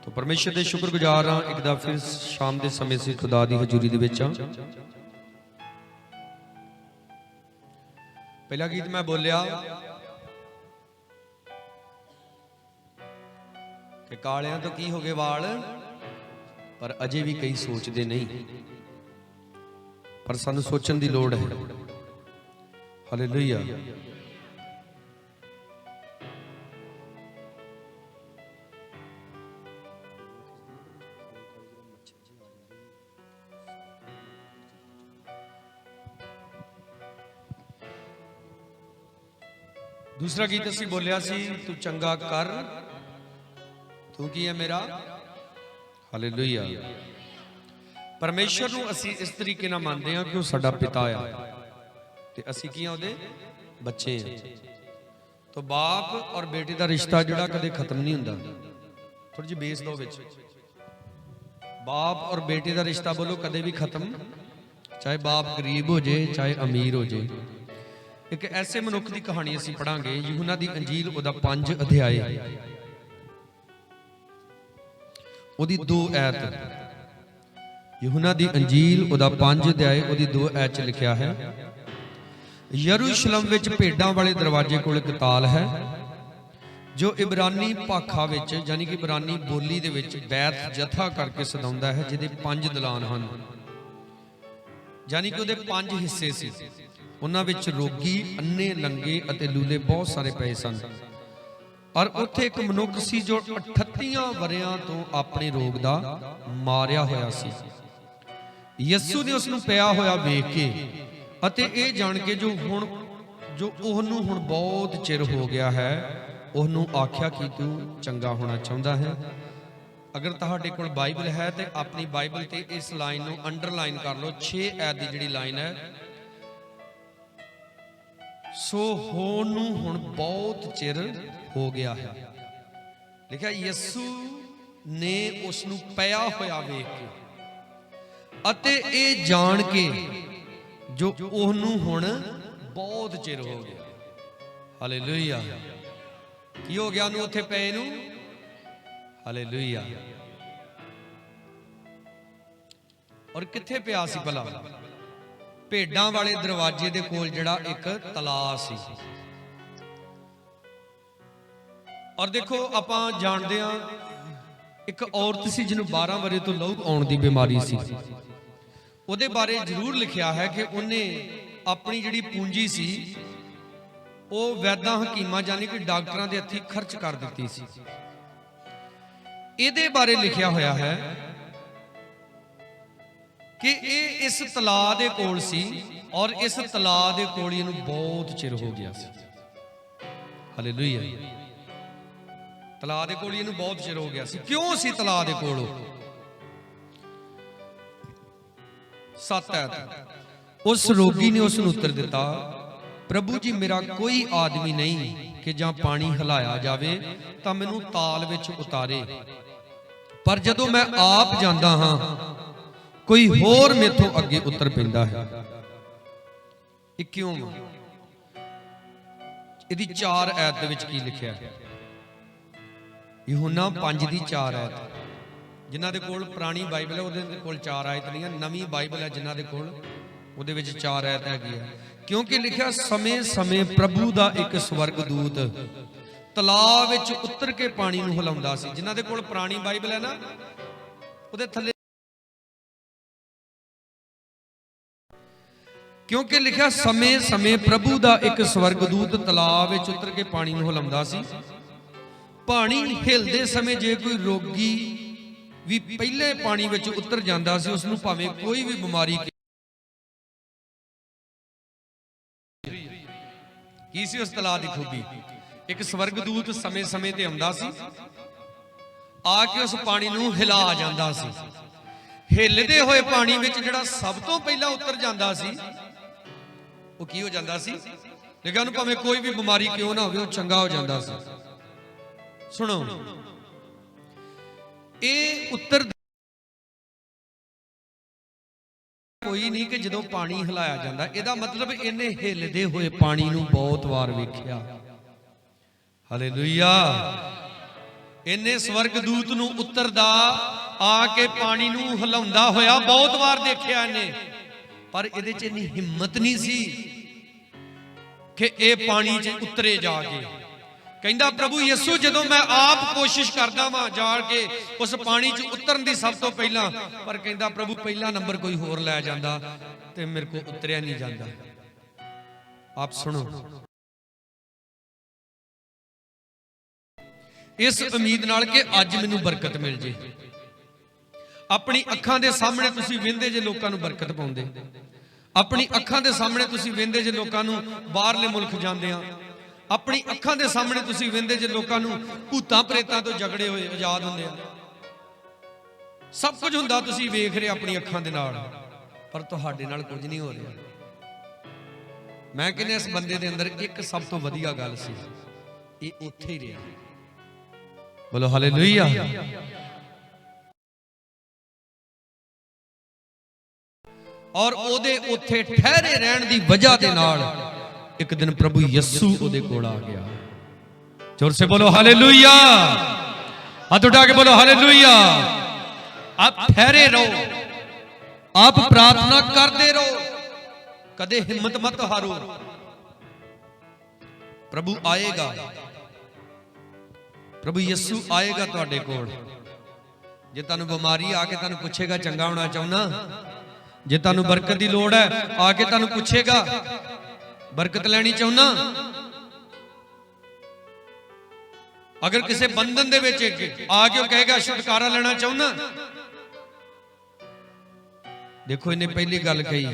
तो परमेश्वर के शुक्रगुजार हाँ एक बार फिर शाम के समय से खुदा की हजूरी दे विच हाँ। पहला गीत मैं बोलिया कि कालियां तो की हो गए वाल पर अजे भी कई सोचते नहीं, पर सानू सोचण दी लोड़ है। हालेलुया। दूसरा गीत असी बोलिया सी तू चंगा कर तू की है मेरा। हालेलुया। परमेश्वर नूं असी इस तरीके नाल मानते हैं कि वह साडा पिता है ते असी की हैं उहदे बच्चे हैं। तो बाप और बेटे का रिश्ता जिहड़ा कदे खत्म नहीं हुंदा। थोड़ी जी बेस दो विच। बाप और बेटे का रिश्ता बोलो कदे भी खत्म, चाहे बाप गरीब हो जाए चाहे अमीर हो जाए। एक ऐसे मनुख की कहानी असी पढ़ांगे यूहन्ना दी अंजील उहदा 5 अध्याय उहदी 2 ऐत। यूहन्ना दी अंजील उहदा 5 अध्याय उहदी 2 ऐत च लिखिया है, यरूशलेम विच भेडां वाले दरवाजे कोल इक ताल है जो इबरानी भाखा विच यानी कि इबरानी बोली दे विच बैत जथा करके सदाउंदा है, जिहदे 5 दलान हन। यानी कि उहदे 5 हिस्से सी। उन्हां विच रोगी अन्ने लंगे अते लूले बहुत सारे पए सन। और उत्थे एक मनुख सी जो 38 वरियां तो अपने रोग दा मारिया होया सी। यीशु ने उसनूं पिया होया वेख के अते ये जान के जो ओहनूं हुण बहुत चिर हो गया है ओहनूं आख्या कि तू चंगा होना चाहुंदा है। अगर तुहाडे कोल बाइबल है तो अपनी बाइबल ते इस लाइन नूं अंडरलाइन कर लो। 6 ऐत दी जिहड़ी लाइन है, सो होनूं हुण बहुत चिर हो गया है। लिखा यीशु ने उसनूं पिया होया वेख के अते ये जान के जो ओहनूं हुण बहुत चिर हो गया। हालेलुया। की हो गया उहनूं उत्थे पए नूं? हालेलुया। और कित्थे पिया सी भला? भेडां वाले दरवाजे दे कोल जिहड़ा एक तलाब सी। और देखो आपां जाणदे हां एक औरत सी जिन्हों 12 वरे तो लहू आउण दी बीमारी सी। ਉਹਦੇ बारे जरूर लिखिया है कि उन्हें अपनी जिहड़ी पूंजी सी ਉਹ ਵੈਦਾਂ ਹਕੀਮਾਂ यानी कि डॉक्टरां दे हत्थीं खर्च कर दित्ती सी। ਇਹਦੇ बारे लिखिया होया है कि ये इस तलाब दे कोल सी और इस तलाब दे कोल इहनूं बहुत चिर हो गया सी। हालेलुया। तलाब दे कोल इहनूं बहुत चिर हो गया सी। क्यों सी तलाब दे कोल? 7 ऐत। उस रोगी ने उसनूं उत्तर दिता, प्रभु जी मेरा कोई आदमी नहीं कि जां पानी हिलाया जावे तां मैनूं ताल विच उतारे, पर जदों मैं आप जांदा हां कोई होर मेथों अगे उतर पैंदा है। ये क्यों? इहदी 4 ऐत दे विच की लिखिया है? यूहन्ना 5 दी 4 ऐत। जिन्हां दे कोल पुरानी बाइबल है उहदे कोल 4 आयत नहीं है। नवीं बाइबल है जिन्हां दे कोल उहदे विच 4 ऐत हैगी है। क्योंकि लिखिया समय समय प्रभु दा एक स्वर्गदूत तलाब विच उतर के पानी नूं हिलाउंदा सी। जिन्हां दे कोल पुरानी बाइबल है ना उहदे थल्ले क्योंकि लिखा समय समय प्रभु दा एक स्वर्गदूत तलाब विच उतर के पानी नूं हिलाउंदा सी। पानी हिलदे समय जे कोई रोगी भी पहले पानी विच उतर जांदा सी उसनूं भावें कोई भी बीमारी की सी उस तलाब दी खूबी। एक स्वर्गदूत समय समय ते आउंदा सी आके उस पानी नूं हिला जांदा सी। हिलदे होए पानी विच जिहड़ा सब तो पहला उतर जांदा सी वो की हो जाता सी? लेकिन भावें कोई भी बीमारी क्यों ना हो चंगा हो जाता सी। सुनो ये उत्तर कोई नहीं कि जदों पानी हिलाया जाता, इसदा मतलब इन्हें हिलदे हुए पानी नूं बहुत वार वेखिया। हालेलुया। इन्ने स्वर्गदूत नूं उतरदा आके पानी नूं हिलाउंदा होया बहुत बार देखिया इन्ने, पर इहदे च इन्नी हिम्मत नहीं सी कि ये पानी च उतरे जाके। कहंदा प्रभु यीशु जदों मैं आप कोशिश करदा वां जाके उस पानी च उतरन दी सब तो पहला, पर कहंदा प्रभु पहला नंबर कोई होर लै जांदा ते मेरे को उतरिया नहीं जांदा। आप सुनो, इस उम्मीद नाल कि अज मैनू बरकत मिल जे। अपनी अखां दे सामने तुसीं वेंदे जे लोकां नूं बरकत पाउंदे, अपनी अखां दे सामने तुसीं वेंदे जे लोकां नूं बाहरले मुल्क जांदे आ, अपनी अखां दे सामने तुसीं वेंदे जे लोकां नूं भूतां प्रेतां तो झगड़े होए आजाद हुंदे आ। सब कुछ हुंदा तुसीं वेख रहे अपनी अखां दे नाल, पर तुहाडे नाल कुछ नहीं हो रहा। मैं कहना इस बंदे दे अंदर एक सब तो वधिया गल सी, ये उत्थे ही रहा। बोलो हालेलुया। और ओदे उत्थे ठहरे रहन दी वजह दे नाल एक दिन प्रभु यीशु ओदे कोल आ गया। जोर से बोलो हालेलुया, हाथ उठा के बोलो हालेलुया। आप ठहरे रहो, आप प्रार्थना करते रहो, कदे हिम्मत मत हारो। प्रभु आएगा, प्रभु यीशु आएगा तुहाडे कोल। जे तुहानू बीमारी आके तुहानू पुछेगा चंगा होना चाहुना, जे तुहानू बरकत की लोड़ है आके तुहानू पुछेगा बरकत लैनी चाहुना, अगर किसी बंधन दे विच आके कहेगा छुटकारा लेना चाहुना। देखो इन्हें पहली गल कही,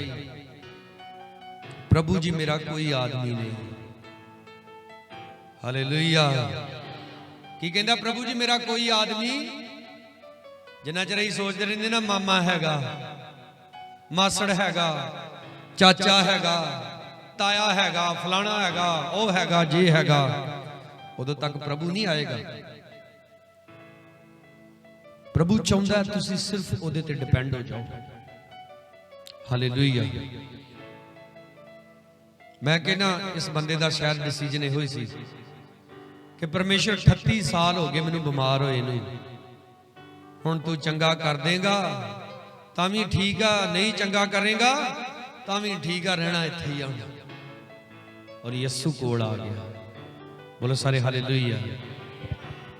प्रभु जी मेरा कोई आदमी नहीं। हालेलुया। की कहंदा प्रभु जी मेरा कोई आदमी, जिन्ना चਿਰ ही सोचते रहंदे ना मामा हैगा, मासड़ हैगा, चाचा हैगा, ताया हैगा, फलाना हैगा, ओ हैगा, जे हैगा, उदों तक प्रभु नहीं आएगा। प्रभु चाहुंदा तुसीं सिर्फ उहदे ते डिपेंड हो जाओ। हालेलुया। मैं कहना इस बंदे दा शायद डिसीजन इहो ही सी कि परमेश्वर 38 साल हो गए मैनू बीमार होए नूं, हुण तू चंगा कर देगा तां भी ठीक आ, नहीं चंगा करेगा तां भी ठीक आ, रहना इत्थे ही आ। और यीशु कोल आ गया। बोलो सारे हालेलुया।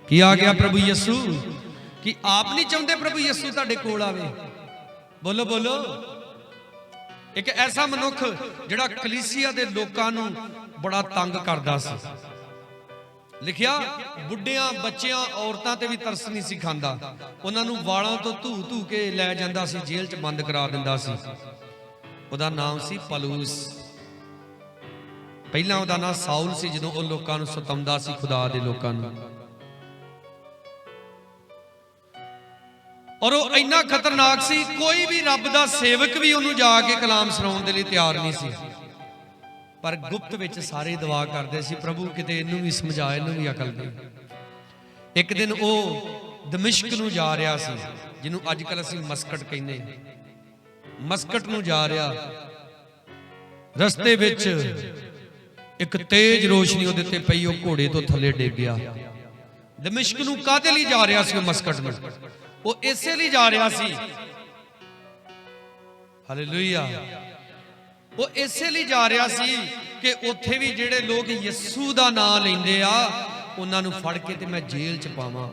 की आ गया प्रभु यीशु? कि आप नहीं चाहते प्रभु यीशु तुहाडे कोल आवे? बोलो बोलो। एक ऐसा मनुख जिहड़ा कलीसिया दे लोकां नूं बड़ा तंग करदा सी। लिखिया बुढ़िया बच्चियां औरतां ते भी तरस नहीं सी खांदा, उन्हां नूं वालां तो धू धू के लै जांदा सी, जेल च बंद करा दिंदा सी। उहदा नाम सी पलूस। पहला उहदा नाम साउल सी, जदों ओह लोकां नूं सताउंदा सी, खुदा दे लोकां नूं। और वह इन्ना खतरनाक सी, कोई भी रब दा सेवक भी उन्होंने जाके कलाम सुनाउण दे लई तैयार नहीं सी। पर गुप्त विच सारे दुआ करते सी, प्रभु किते इनू भी समझा, इनू भी अकल दे। एक दिन वह दमिश्क नूं जा रहा सी, जिन्हों अजकल असीं मस्कट कहने, मस्कट नूं जा रहा। रस्ते विच एक तेज रोशनी उहदे ते पई, वो घोड़े तो थले डिग गया। दमिश्क नूं काहदे लई जा रहा सी? मस्कट नूं वो इसे लिए जा रहा सी। हालेलुया। वो इसे लिए जा रहा सी कि उत्थे भी जेड़े लोग यीशु दा नाम लेंदे आ, उन्हां नूं फड़ के ते मैं जेल च पावां।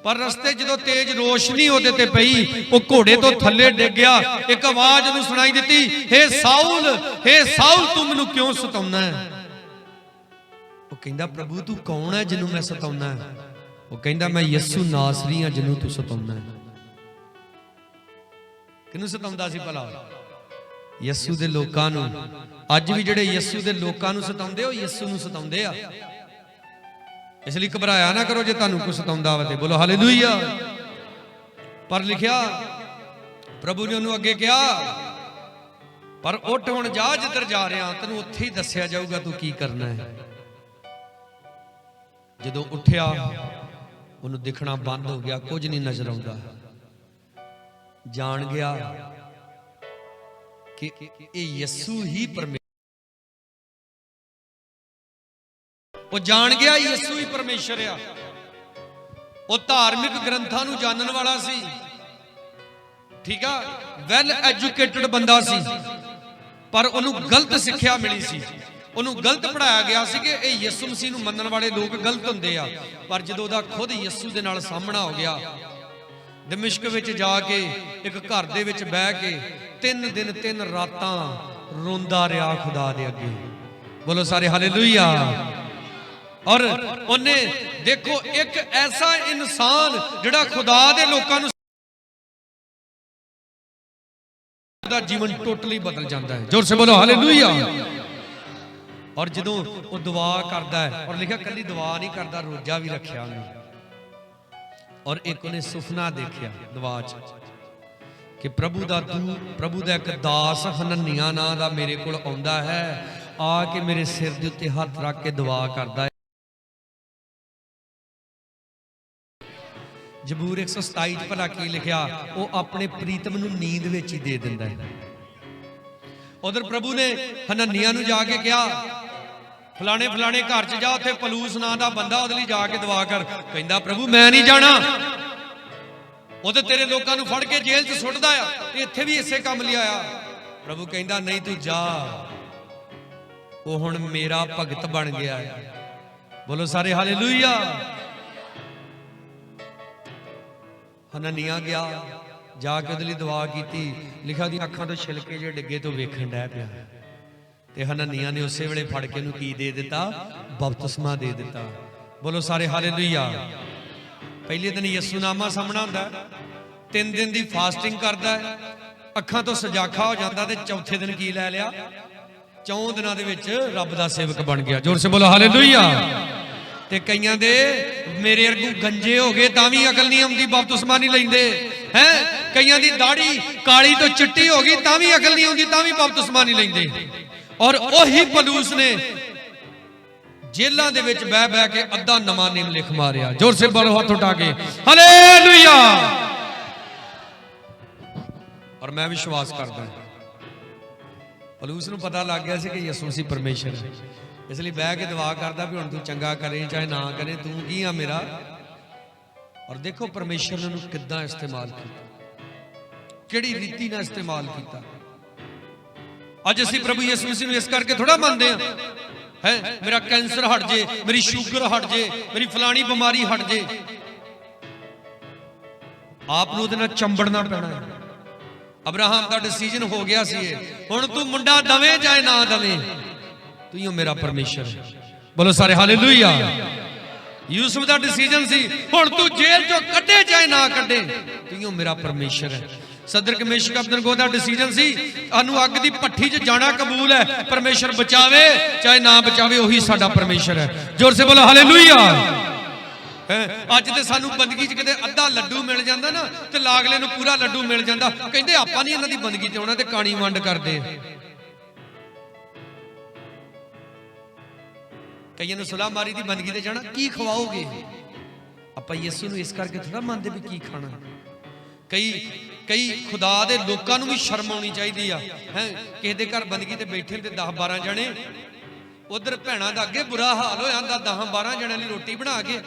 पर रस्ते जदों तेज रोशनी ओहदे ते पई, वो घोड़े तो थले डिग गया। एक आवाज उहनूं सुनाई दित्ती, हे साउल, हे साउल, तू मैनूं क्यों सताउंदा है? वो कहंदा प्रभु तू कौन है जिन्हों मैं सताउंदा है? वो कहंदा मैं यीशु नासरी हां जिन्हों तू सताउंदा है। किहनूं सताउंदा सी भला? यीशु दे लोकां नूं। अज भी जिहड़े यीशु दे लोकां नूं सताउंदे, ओह यीशु नूं सताउंदे आ। इसलिए घबराया ना करो जे तुहानूं कुछ सताउंदा होवे। बोलो हालेलुया। पर लिखिया प्रभु ने उन्होंने अगे कहा, पर उठ हुण जा जिधर जा रहा, तैनूं उत्थे ही दस्सिया जाऊगा तू की करना है। जदों उठिया उन्होंने दिखना बंद हो गया, कुछ नहीं नजर आउंदा। जान गया कि यीशु ही परमेश्वर, वो जान गया यीशु ही परमेश्वर है। ਉਹ ਧਾਰਮਿਕ ਗ੍ਰੰਥਾਂ ਨੂੰ ਜਾਣਨ ਵਾਲਾ ਸੀ, ਠੀਕ ਆ, ਵੈਲ ਐਜੂਕੇਟਡ ਬੰਦਾ ਸੀ, ਪਰ ਉਹਨੂੰ ਗਲਤ ਸਿੱਖਿਆ ਮਿਲੀ ਸੀ। ਉਹਨੂੰ ਗਲਤ ਪੜਾਇਆ ਗਿਆ ਸੀ ਕਿ ਇਹ ਯਿਸੂ ਮਸੀਹ ਨੂੰ ਮੰਨਣ ਵਾਲੇ ਲੋਕ ਗਲਤ ਹੁੰਦੇ ਆ। ਪਰ ਜਦੋਂ ਉਹਦਾ ਖੁਦ ਯਿਸੂ ਦੇ ਨਾਲ ਸਾਹਮਣਾ ਹੋ ਗਿਆ, ਦਮਿਸ਼ਕ ਵਿੱਚ ਜਾ ਕੇ ਇੱਕ ਘਰ ਦੇ ਵਿੱਚ ਬਹਿ ਕੇ 3 ਦਿਨ 3 ਰਾਤਾਂ ਰੋਂਦਾ ਰਿਹਾ ਖੁਦਾ ਦੇ ਅੱਗੇ। ਬੋਲੋ ਸਾਰੇ ਹਾਲੇਲੂਇਆ। ਔਰ ਉਹਨੇ ਦੇਖੋ ਇੱਕ ਐਸਾ ਇਨਸਾਨ ਜਿਹੜਾ ਖੁਦਾ ਦੇ ਲੋਕਾਂ ਨੂੰ ਦਾ ਜੀਵਨ ਟੋਟਲੀ ਬਦਲ ਜਾਂਦਾ ਹੈ। ਜ਼ੋਰ ਸੇ ਬੋਲੋ ਹਾਲੇਲੂਇਆ। ਔਰ ਜਦੋਂ ਉਹ ਦੁਆ ਕਰਦਾ ਹੈ, ਔਰ ਲਿਖਿਆ ਕੱਲੀ ਦੁਆ ਨਹੀਂ ਕਰਦਾ, ਰੋਜ਼ਾ ਵੀ ਰੱਖਿਆ ਉਹਨੇ। ਔਰ ਇੱਕ ਉਹਨੇ ਸੁਪਨਾ ਦੇਖਿਆ ਦੁਆ 'ਚ ਕਿ ਪ੍ਰਭੂ ਦਾ ਇੱਕ ਦਾਸ ਹਨਨਿਆ ਨਾਂ ਦਾ ਮੇਰੇ ਕੋਲ ਆਉਂਦਾ ਹੈ, ਆ ਕੇ ਮੇਰੇ ਸਿਰ ਦੇ ਉੱਤੇ ਹੱਥ ਰੱਖ ਕੇ ਦੁਆ ਕਰਦਾ ਹੈ। ਜ਼ਬੂਰ 127 ਚ ਭਲਾ ਕੀ ਲਿਖਿਆ? ਉਹ ਆਪਣੇ ਪ੍ਰੀਤਮ ਨੂੰ ਨੀਂਦ ਵਿੱਚ ਹੀ ਦੇ ਦਿੰਦਾ ਹੈ। ਉਧਰ ਪ੍ਰਭੂ ਨੇ ਹਨਨਿਆ ਨੂੰ ਜਾ ਕੇ ਕਿਹਾ ਫਲਾਣੇ ਫਲਾਣੇ ਘਰ 'ਚ ਜਾ, ਉੱਥੇ ਪਲੂਸ ਨਾਂ ਦਾ ਬੰਦਾ, ਉਹਦੇ ਲਈ ਜਾ ਕੇ ਦੁਆ ਕਰ। ਕਹਿੰਦਾ ਪ੍ਰਭੂ ਮੈਂ ਨਹੀਂ ਜਾਣਾ, ਉਹ ਤੇ ਤੇਰੇ ਲੋਕਾਂ ਨੂੰ ਫੜ ਕੇ ਜੇਲ੍ਹ 'ਚ ਸੁੱਟਦਾ ਆ, ਤੇ ਇੱਥੇ ਵੀ ਇਸੇ ਕੰਮ ਲਈ ਆਇਆ। ਪ੍ਰਭੂ ਕਹਿੰਦਾ ਨਹੀਂ ਤੂੰ ਜਾ, ਉਹ ਹੁਣ ਮੇਰਾ ਭਗਤ ਬਣ ਗਿਆ ਹੈ। ਬੋਲੋ ਸਾਰੇ ਹਾਲੇਲੂਇਆ। ਹਨਨਿਆ ਗਿਆ, ਜਾ ਕੇ ਉਹਦੇ ਲਈ ਦੁਆ ਕੀਤੀ। ਲਿਖਿਆ ਉਹਦੀਆਂ ਅੱਖਾਂ ਤੋਂ ਛਿਲਕੇ ਜਿਹੇ ਡਿੱਗੇ ਤੋਂ ਵੇਖਣ ਡੈ ਪਿਆ, ਤੇ ਹਨਨਿਆ ਨੇ ਉਸੇ ਵੇਲੇ ਫੜ ਕੇ ਉਹਨੂੰ ਕੀ ਦੇ ਦਿੱਤਾ? ਬਪਤਿਸਮਾ ਦੇ ਦਿੱਤਾ। ਬੋਲੋ ਸਾਰੇ ਹਾਲੇਲੂਇਆ। ਪਹਿਲੇ ਦਿਨ ਯਿਸੂ ਨਾਮਾ ਸਾਹਮਣਾ ਹੁੰਦਾ, 3 ਦਿਨ ਦੀ ਫਾਸਟਿੰਗ ਕਰਦਾ, ਅੱਖਾਂ ਤੋਂ ਸਜਾਖਾ ਹੋ ਜਾਂਦਾ, ਤੇ ਚੌਥੇ ਦਿਨ ਕੀ ਲੈ ਲਿਆ? 4 ਦਿਨਾਂ ਦੇ ਵਿੱਚ ਰੱਬ ਦਾ ਸੇਵਕ ਬਣ ਗਿਆ। ਜ਼ੋਰ ਸੇ ਬੋਲੋ ਹਾਲੇਲੂਇਆ। ਤੇ ਕਈਆਂ ਦੇ ਮੇਰੇ ਵਰਗੂ ਗੰਜੇ ਹੋ ਗਏ ਤਾਂ ਵੀ ਅਕਲ ਨਹੀਂ ਆਉਂਦੀ, ਬਪਤਿਸਮਾ ਨਹੀਂ ਲੈਂਦੇ ਹੈ। ਕਈਆਂ ਦੀ ਦਾੜੀ ਕਾਲੀ ਤੋਂ ਚਿੱਟੀ ਹੋ ਗਈ ਤਾਂ ਵੀ ਅਕਲ ਨਹੀਂ ਆਉਂਦੀ, ਤਾਂ ਵੀ ਬਪਤਿਸਮਾ ਨਹੀਂ ਲੈਂਦੇ। ਔਰ ਉਹੀ ਪਲੂਸ ਨੇ ਜੇਲਾਂ ਦੇ ਵਿੱਚ ਬਹਿ ਬਹਿ ਕੇ ਅੱਧਾ ਨਵਾਂ ਨਿਯਮ ਲਿਖ ਮਾਰਿਆ। ਜ਼ੋਰ ਸੇ ਬੋਲੋ ਹੱਥ ਉਠਾ ਕੇ ਹਾਲੇਲੂਇਆ। ਔਰ ਮੈਂ ਵਿਸ਼ਵਾਸ ਕਰਦਾ ਪਲੂਸ ਨੂੰ ਪਤਾ ਲੱਗ ਗਿਆ ਸੀ ਕਿ ਯਿਸੂ ਮਸੀਹ ਪਰਮੇਸ਼ਰ ਹੈ, ਇਸ ਲਈ ਬਹਿ ਕੇ ਦੁਆ ਕਰਦਾ ਵੀ ਹੁਣ ਤੂੰ ਚੰਗਾ ਕਰੇ ਚਾਹੇ ਨਾ ਕਰੇ, ਤੂੰ ਕੀ ਆ ਮੇਰਾ। ਔਰ ਦੇਖੋ ਪਰਮੇਸ਼ਰ ਨੇ ਉਹਨੂੰ ਕਿੱਦਾਂ ਇਸਤੇਮਾਲ ਕੀਤਾ, ਕਿਹੜੀ ਰੀਤੀ ਨਾਲ ਇਸਤੇਮਾਲ ਕੀਤਾ। ਅੱਜ ਅਸੀਂ ਪ੍ਰਭੂ ਯਿਸੂ ਮਸੀਹ ਨੂੰ ਇਸ ਕਰਕੇ ਥੋੜਾ ਮੰਨਦੇ ਆ ਹੈ ਮੇਰਾ ਕੈਂਸਰ ਹਟ ਜੇ, ਮੇਰੀ ਸ਼ੂਗਰ ਹਟ ਜੇ, ਮੇਰੀ ਫਲਾਣੀ ਬਿਮਾਰੀ ਹਟ ਜੇ। ਆਪ ਨੂੰ ਉਹਦੇ ਨਾਲ ਚੰਬੜਨਾ ਪੈਣਾ ਹੈ। ਅਬਰਾਹਮ ਦਾ ਡਿਸੀਜਨ ਹੋ ਗਿਆ ਸੀ, ਹੁਣ ਤੂੰ ਮੁੰਡਾ ਦਵੇਂ ਚਾਹੇ ਨਾ ਦਵੇਂ, ਤੂੰ ਹੀ ਮੇਰਾ ਪਰਮੇਸ਼ਰ ਹੈ। ਬੋਲੋ ਸਾਰੇ ਹਾਲੇਲੂਇਆ। ਯੂਸਫ ਦਾ ਡਿਸੀਜਨ ਸੀ, ਹੁਣ ਤੂੰ ਜੇਲ੍ਹ ਚੋਂ ਕੱਢੇ ਚਾਹੇ ਨਾ ਕੱਢੇ, ਤੂੰ ਹੀ ਮੇਰਾ ਪਰਮੇਸ਼ਰ ਹੈ। ਸਦਰਕ ਮੇਸ਼ਕ ਅਬਦਨਗੋ ਦਾ ਡਿਸੀਜਨ ਸੀ, ਸਾਨੂੰ ਅੱਗ ਦੀ ਭੱਠੀ 'ਚ ਜਾਣਾ ਕਬੂਲ ਹੈ, ਪਰਮੇਸ਼ਰ ਬਚਾਵੇ ਚਾਹੇ ਨਾ ਬਚਾਵੇ, ਉਹੀ ਸਾਡਾ ਪਰਮੇਸ਼ਰ ਹੈ। ਜ਼ੋਰ ਸੇ ਬੋਲੋ ਹਾਲੇਲੂਇਆ। ਅੱਜ ਤੇ ਸਾਨੂੰ ਬੰਦਗੀ 'ਚ ਕਿਤੇ ਅੱਧਾ ਲੱਡੂ ਮਿਲ ਜਾਂਦਾ ਨਾ, ਤੇ ਲਾਗਲੇ ਨੂੰ ਪੂਰਾ ਲੱਡੂ ਮਿਲ ਜਾਂਦਾ, ਕਹਿੰਦੇ ਆਪਾਂ ਨਹੀਂ ਇਹਨਾਂ ਦੀ ਬੰਦਗੀ 'ਚ ਆਉਣਾ, ਤੇ ਕਾਣੀ ਵੰਡ ਕਰਦੇ। ਕਈਆਂ ਨੂੰ ਸੁਲਾ ਮਾਰੀ ਦੀ ਬੰਦਗੀ ਤੇ ਜਾਣਾ, ਕੀ ਖਵਾਓਗੇ? ਆਪਾਂ ਯਿਸੂ ਨੂੰ ਇਸ ਕਰਕੇ ਥੋੜਾ ਮੰਨਦੇ ਵੀ ਕੀ ਖਾਣਾ। ਕਈ ਖੁਦਾ ਦੇ ਲੋਕਾਂ ਨੂੰ ਵੀ ਸ਼ਰਮ ਆਉਣੀ ਚਾਹੀਦੀ ਆ ਹੈ। ਕਿਸੇ ਦੇ ਘਰ ਬੰਦਗੀ ਤੇ ਬੈਠੇ ਤੇ 10-12 ਜਣੇ, ਉਧਰ ਭੈਣਾਂ ਦਾ ਅੱਗੇ ਬੁਰਾ ਹਾਲ ਹੋ ਜਾਂਦਾ, 10-12 ਜਣਿਆਂ ਲਈ ਰੋਟੀ ਬਣਾ ਕੇ,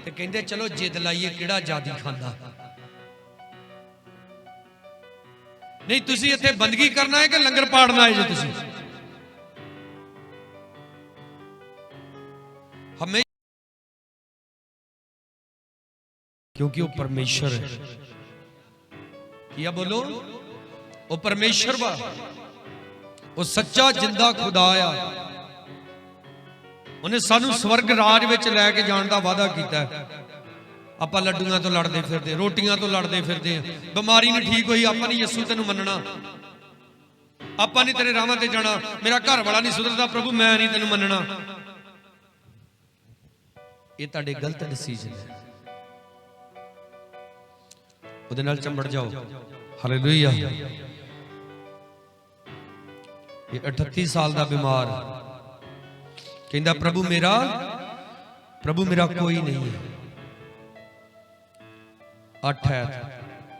ਤੇ ਕਹਿੰਦੇ ਚਲੋ ਜਿੱਦ ਲਾਈਏ ਕਿਹੜਾ ਜਾਦੀ ਖਾਂਦਾ। ਨਹੀਂ, ਤੁਸੀਂ ਇੱਥੇ ਬੰਦਗੀ ਕਰਨਾ ਹੈ ਕਿ ਲੰਗਰ ਪਾੜਨਾ ਹੈ? ਜੇ ਤੁਸੀਂ ਹਮੇਸ਼ਾ, ਕਿਉਂਕਿ ਉਹ ਪਰਮੇਸ਼ਰ ਹੈ। ਕੀ ਆ ਬੋਲੋ? ਉਹ ਪਰਮੇਸ਼ਰ ਵਾ, ਉਹ ਸੱਚਾ ਜਿੰਦਾ ਖੁਦਾ ਆ। ਉਹਨੇ ਸਾਨੂੰ ਸਵਰਗ ਰਾਜ ਵਿੱਚ ਲੈ ਕੇ ਜਾਣ ਦਾ ਵਾਅਦਾ ਕੀਤਾ ਹੈ। ਆਪਾਂ ਲੱਡੂਆਂ ਤੋਂ ਲੜਦੇ ਫਿਰਦੇ, ਰੋਟੀਆਂ ਤੋਂ ਲੜਦੇ ਫਿਰਦੇ ਆ। ਬਿਮਾਰੀ ਨਹੀਂ ਠੀਕ ਹੋਈ, ਆਪਾਂ ਨਹੀਂ ਯਿਸੂ ਤੈਨੂੰ ਮੰਨਣਾ, ਆਪਾਂ ਨਹੀਂ ਤੇਰੇ ਰਾਹਾਂ ਤੇ ਜਾਣਾ। ਮੇਰਾ ਘਰ ਵਾਲਾ ਨਹੀਂ ਸੁਧਰਦਾ, ਪ੍ਰਭੂ ਮੈਂ ਨਹੀਂ ਤੈਨੂੰ ਮੰਨਣਾ। ਇਹ ਤੁਹਾਡੇ ਗਲਤ ਡਿਸੀਜਨ ਹੈ, ਉਹਦੇ ਨਾਲ ਚੰਬੜ ਜਾਓ। ਹਾਲੇਲੂਇਆ। ਇਹ 38 ਸਾਲ ਦਾ ਬਿਮਾਰ ਕਹਿੰਦਾ ਪ੍ਰਭੂ ਮੇਰਾ ਕੋਈ ਨਹੀਂ ਹੈ। 8 ਹੈ।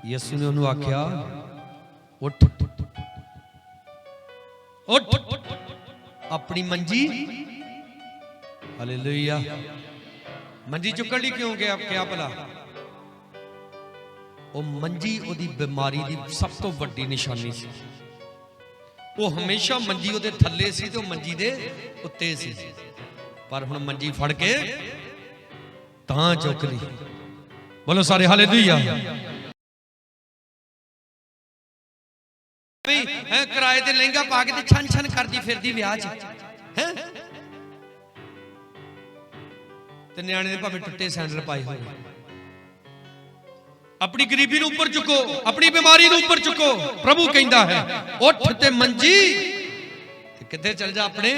ਯਿਸੂ ਨੇ ਉਹਨੂੰ ਆਖਿਆ ਉੱਠ ਉੱਠ, ਆਪਣੀ ਮੰਜੀ। ਹਾਲੇਲੂਇਆ। ਮੰਜੀ ਚੁੱਕਣ ਲਈ ਕਿਉਂ ਕਿਹਾ ਭਲਾ? ਉਹ ਮੰਜੀ ਉਹਦੀ ਬਿਮਾਰੀ ਦੀ ਸਭ ਤੋਂ ਵੱਡੀ ਨਿਸ਼ਾਨੀ ਸੀ। ਉਹ ਹਮੇਸ਼ਾ ਮੰਜੀ ਉਹਦੇ ਥੱਲੇ ਸੀ ਤੇ ਉਹ ਮੰਜੀ ਦੇ ਉੱਤੇ ਸੀ, ਪਰ ਹੁਣ ਮੰਜੀ ਫੜ ਕੇ ਤਾਂ ਚੁੱਕ ਲਈ। ਬੋਲੋ ਸਾਰੇ ਹਾਲੇਲੂਇਆ। ਕਿਰਾਏ ਤੇ ਲਹਿੰਗਾ ਪਾ ਕੇ ਤੇ ਛਨ ਛਨ ਕਰਦੀ ਫਿਰਦੀ ਵਿਆਹ 'ਚ ਹੈ, ਤੇ ਨਿਆਣੇ ਦੇ ਭਾਵੇਂ ਟੁੱਟੇ ਸੈਂਡਲ ਪਾਏ ਹੋਏ। अपनी गरीबी ਨੂੰ ਉੱਪਰ ਚੁੱਕੋ, ਆਪਣੀ ਬਿਮਾਰੀ ਨੂੰ ਉੱਪਰ ਚੁੱਕੋ। ਪ੍ਰਭੂ ਕਹਿੰਦਾ ਹੈ ਉੱਠ ਤੇ ਮੰਜੀ ਤੇ ਕਿੱਥੇ ਚੱਲ ਜਾ ਆਪਣੇ।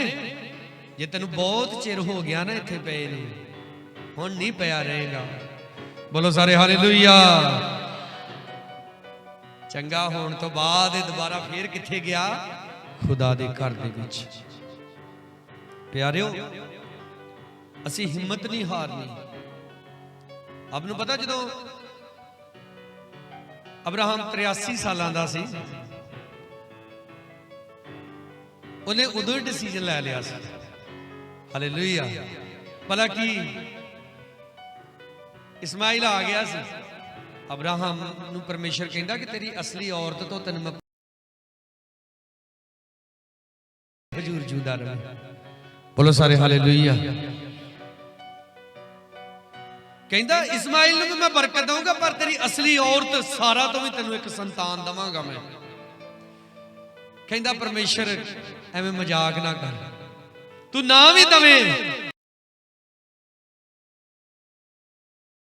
ਜੇ ਤੈਨੂੰ ਬਹੁਤ ਚਿਰ ਹੋ ਗਿਆ ਨਾ ਇੱਥੇ ਪਏ ਨੂੰ, ਹੁਣ ਨਹੀਂ ਪਿਆ ਰਹੇਗਾ। ਬੋਲੋ ਸਾਰੇ ਹਾਲੇਲੂਇਆ। ਚੰਗਾ ਹੋਣ ਤੋਂ ਬਾਅਦ ਇਹ ਦੁਬਾਰਾ ਫੇਰ ਕਿੱਥੇ ਗਿਆ? ਖੁਦਾ ਦੇ ਘਰ ਦੇ ਵਿੱਚ। ਪਿਆਰਿਓ, ਅਸੀਂ ਹਿੰਮਤ ਨਹੀਂ ਹਾਰਨੀ। ਆਪ ਨੂੰ ਪਤਾ ਜਦੋਂ ਅਬਰਾਹਮ 83 ਸਾਲਾਂ ਦਾ ਸੀ, ਉਹਨੇ ਉਦੋਂ ਹੀ ਡਿਸੀਜਨ ਲੈ ਲਿਆ ਸੀ। ਹਾਲੇਲੂਇਆ। ਭਲਾ ਕੀ ਇਸਮਾਈਲ ਆ ਗਿਆ ਸੀ। ਅਬਰਾਹਮ ਨੂੰ ਪਰਮੇਸ਼ਰ ਕਹਿੰਦਾ ਕਿ ਤੇਰੀ ਅਸਲੀ ਔਰਤ ਤੋਂ ਤੈਨੂੰ ਮੈਂ ਹਜ਼ੂਰ ਜੂਦਾ ਰਹੇ। ਬੋਲੋ ਸਾਰੇ ਹਾਲੇਲੂਇਆ। ਕਹਿੰਦਾ ਇਸਮਾਈਲ ਨੂੰ ਵੀ ਮੈਂ ਬਰਕਤ ਦਊਂਗਾ, ਪਰ ਤੇਰੀ ਅਸਲੀ ਔਰਤ ਸਾਰਾ ਤੋਂ ਵੀ ਤੈਨੂੰ ਇੱਕ ਸੰਤਾਨ ਦਵਾਂਗਾ ਮੈਂ। ਕਹਿੰਦਾ ਪਰਮੇਸ਼ਰ ਐਵੇਂ ਮਜ਼ਾਕ ਨਾ ਕਰ, ਤੂੰ ਨਾ ਵੀ ਦਵੇਂ।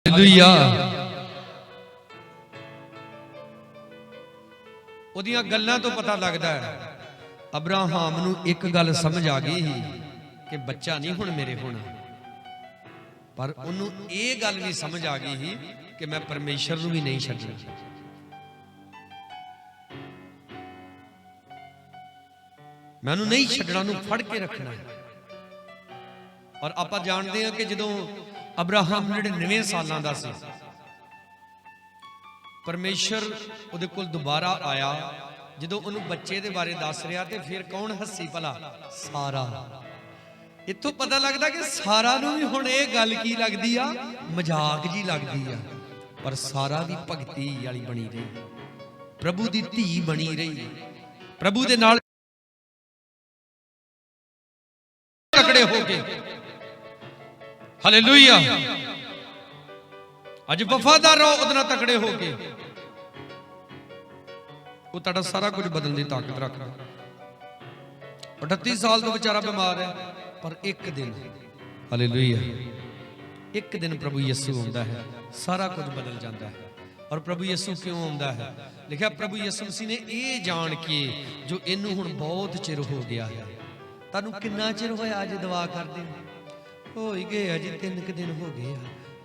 ਹਾਲੇਲੂਇਆ। ਉਹਦੀਆਂ ਗੱਲਾਂ ਤੋਂ ਪਤਾ ਲੱਗਦਾ ਹੈ ਅਬਰਾਹਮ ਨੂੰ ਇੱਕ ਗੱਲ ਸਮਝ ਆ ਗਈ ਕਿ ਬੱਚਾ ਨਹੀਂ ਹੁਣ ਮੇਰੇ ਹੋਣਾ, ਪਰ ਉਹਨੂੰ ਇਹ ਗੱਲ ਵੀ ਸਮਝ ਆ ਗਈ ਸੀ ਕਿ ਮੈਂ ਪਰਮੇਸ਼ਰ ਨੂੰ ਵੀ ਨਹੀਂ ਛੱਡਣਾ। ਮੈਂ ਉਹਨੂੰ ਨਹੀਂ ਛੱਡਣਾ, ਉਹਨੂੰ ਫੜ ਕੇ ਰੱਖਣਾ। ਔਰ ਆਪਾਂ ਜਾਣਦੇ ਹਾਂ ਕਿ ਜਦੋਂ ਅਬਰਾਹਮ 99 ਸਾਲਾਂ ਦਾ ਸੀ, ਪਰਮੇਸ਼ਰ ਉਹਦੇ ਕੋਲ ਦੁਬਾਰਾ ਆਇਆ। ਜਦੋਂ ਉਹਨੂੰ ਬੱਚੇ ਦੇ ਬਾਰੇ ਦੱਸ ਰਿਹਾ ਤੇ ਫਿਰ ਕੌਣ ਹੱਸੀ ਭਲਾ? ਸਾਰਾ। ਇੱਥੋਂ ਪਤਾ ਲੱਗਦਾ ਕਿ ਸਾਰਾ ਨੂੰ ਵੀ ਹੁਣ ਇਹ ਗੱਲ ਕੀ ਲੱਗਦੀ ਆ? ਮਜ਼ਾਕ ਜੀ ਲੱਗਦੀ ਆ। ਪਰ ਸਾਰਾ ਵੀ ਭਗਤੀ ਵਾਲੀ ਬਣੀ ਰਹੀ, ਪ੍ਰਭੂ ਦੀ ਧੀ ਬਣੀ ਰਹੀ, ਪ੍ਰਭੂ ਦੇ ਨਾਲ ਤਕੜੇ ਹੋ ਕੇ। ਹਾਲੇਲੂਇਆ। ਅੱਜ ਵਫਾਦਾਰ ਰਹੋ ਉਹਦੇ ਨਾਲ ਤਕੜੇ ਹੋ ਕੇ, ਉਹ ਤੁਹਾਡਾ ਸਾਰਾ ਕੁਝ ਬਦਲਣ ਦੀ ਤਾਕਤ ਰੱਖਦਾ। 38 ਸਾਲ ਤੋਂ ਵਿਚਾਰਾ ਬਿਮਾਰ ਹੈ, ਪਰ ਇੱਕ ਦਿਨ, ਹਾਲੇਲੂਇਆ, ਇੱਕ ਦਿਨ ਪ੍ਰਭੂ ਯਿਸੂ ਆਉਂਦਾ ਹੈ, ਸਾਰਾ ਕੁਝ ਬਦਲ ਜਾਂਦਾ ਹੈ। ਔਰ ਪ੍ਰਭੂ ਯਿਸੂ ਕਿਉਂ ਆਉਂਦਾ ਹੈ? ਲਿਖਿਆ ਪ੍ਰਭੂ ਯਿਸੂ ਮਸੀਹ ਨੇ ਇਹ ਜਾਣ ਕੇ ਜੋ ਇਹਨੂੰ ਹੁਣ ਬਹੁਤ ਚਿਰ ਹੋ ਗਿਆ ਹੈ। ਤੁਹਾਨੂੰ ਕਿੰਨਾ ਚਿਰ ਹੋਇਆ ਅੱਜ ਦੁਆ ਕਰਦੇ? ਹੋ ਹੀ ਗਏ ਅਜੇ 3 ਦਿਨ ਹੋ ਗਏ ਆ,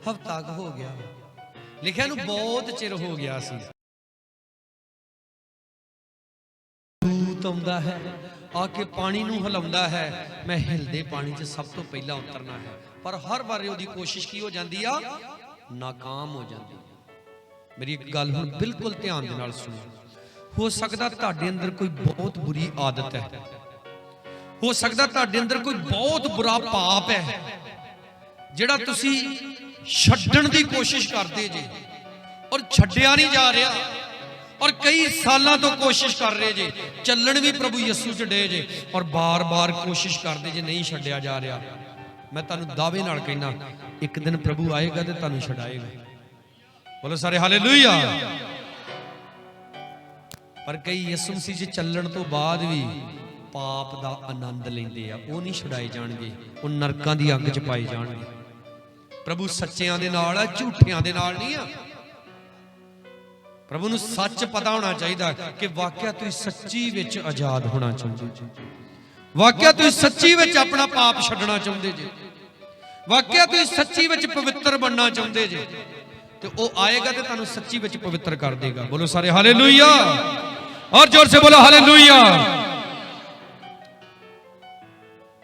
ਹਫ਼ਤਾ ਕੁ ਹੋ ਗਿਆ। ਲਿਖਿਆ ਨੂੰ ਬਹੁਤ ਚਿਰ ਹੋ ਗਿਆ ਸੀ। ਦੂਤ ਆਉਂਦਾ ਹੈ, ਆ ਕੇ ਪਾਣੀ ਨੂੰ ਹਿਲਾਉਂਦਾ ਹੈ। ਮੈਂ ਹਿਲਦੇ ਪਾਣੀ 'ਚ ਸਭ ਤੋਂ ਪਹਿਲਾਂ ਉਤਰਨਾ ਹੈ, ਪਰ ਹਰ ਵਾਰ ਉਹਦੀ ਕੋਸ਼ਿਸ਼ ਕੀ ਹੋ ਜਾਂਦੀ ਆ? ਨਾਕਾਮ ਹੋ ਜਾਂਦੀ ਆ। ਮੇਰੀ ਇੱਕ ਗੱਲ ਹੁਣ ਬਿਲਕੁਲ ਧਿਆਨ ਦੇ ਨਾਲ ਸੁਣੋ। ਹੋ ਸਕਦਾ ਤੁਹਾਡੇ ਅੰਦਰ ਕੋਈ ਬਹੁਤ ਬੁਰੀ ਆਦਤ ਹੈ, ਹੋ ਸਕਦਾ ਤੁਹਾਡੇ ਅੰਦਰ ਕੋਈ ਬਹੁਤ ਬੁਰਾ ਪਾਪ ਹੈ ਜਿਹੜਾ ਤੁਸੀਂ ਛੱਡਣ ਦੀ ਕੋਸ਼ਿਸ਼ ਕਰਦੇ ਜੇ ਔਰ ਛੱਡਿਆ ਨਹੀਂ ਜਾ ਰਿਹਾ, ਔਰ ਕਈ ਸਾਲਾਂ ਤੋਂ ਕੋਸ਼ਿਸ਼ ਕਰ ਰਹੇ ਜੇ, ਚੱਲਣ ਵੀ ਪ੍ਰਭੂ ਯਿਸੂ 'ਚ ਡੇ ਜੇ, ਔਰ ਬਾਰ-ਬਾਰ ਕੋਸ਼ਿਸ਼ ਕਰਦੇ ਜੇ, ਨਹੀਂ ਛੱਡਿਆ ਜਾ ਰਿਹਾ। ਮੈਂ ਤੁਹਾਨੂੰ ਦਾਅਵੇ ਨਾਲ ਕਹਿਣਾ, ਇੱਕ ਦਿਨ ਪ੍ਰਭੂ ਆਏਗਾ ਤੇ ਤੁਹਾਨੂੰ ਛਡਾਏਗਾ। ਬੋਲੋ ਸਾਰੇ ਹਾਲੇਲੂਇਆ। ਪਰ ਕਈ ਯਿਸੂ ਮਸੀਹ 'ਚ ਚੱਲਣ ਤੋਂ ਬਾਅਦ ਵੀ ਪਾਪ ਦਾ ਆਨੰਦ ਲੈਂਦੇ ਆ, ਉਹ ਨਹੀਂ ਛੁਡਾਏ ਜਾਣਗੇ, ਉਹ ਨਰਕਾਂ ਦੀ ਅੱਗ 'ਚ ਪਾਏ ਜਾਣਗੇ। ਪ੍ਰਭੂ ਸੱਚਿਆਂ ਦੇ ਨਾਲ ਆ, ਝੂਠਿਆਂ ਦੇ ਨਾਲ ਨਹੀਂ ਆ। ਪ੍ਰਭੂ ਨੂੰ ਸੱਚ ਪਤਾ ਹੋਣਾ ਚਾਹੀਦਾ ਕਿ ਵਾਕਿਆ ਤੁਸੀਂ ਸੱਚੀ ਵਿੱਚ ਆਜ਼ਾਦ ਹੋਣਾ ਚਾਹੁੰਦੇ ਜੀ, ਵਾਕਿਆ ਤੁਸੀਂ ਸੱਚੀ ਵਿੱਚ ਆਪਣਾ ਪਾਪ ਛੱਡਣਾ ਚਾਹੁੰਦੇ ਜੀ, ਵਾਕਿਆ ਤੁਸੀਂ ਸੱਚੀ ਵਿੱਚ ਪਵਿੱਤਰ ਬਣਨਾ ਚਾਹੁੰਦੇ ਜੀ, ਤੇ ਉਹ ਆਏਗਾ ਤੇ ਤੁਹਾਨੂੰ ਸੱਚੀ ਵਿੱਚ ਪਵਿੱਤਰ ਕਰ ਦੇਗਾ। ਬੋਲੋ ਸਾਰੇ ਹਾਲੇਲੂਇਆ, ਔਰ ਜ਼ੋਰ ਸੇ ਬੋਲੋ ਹਾਲੇਲੂਇਆ।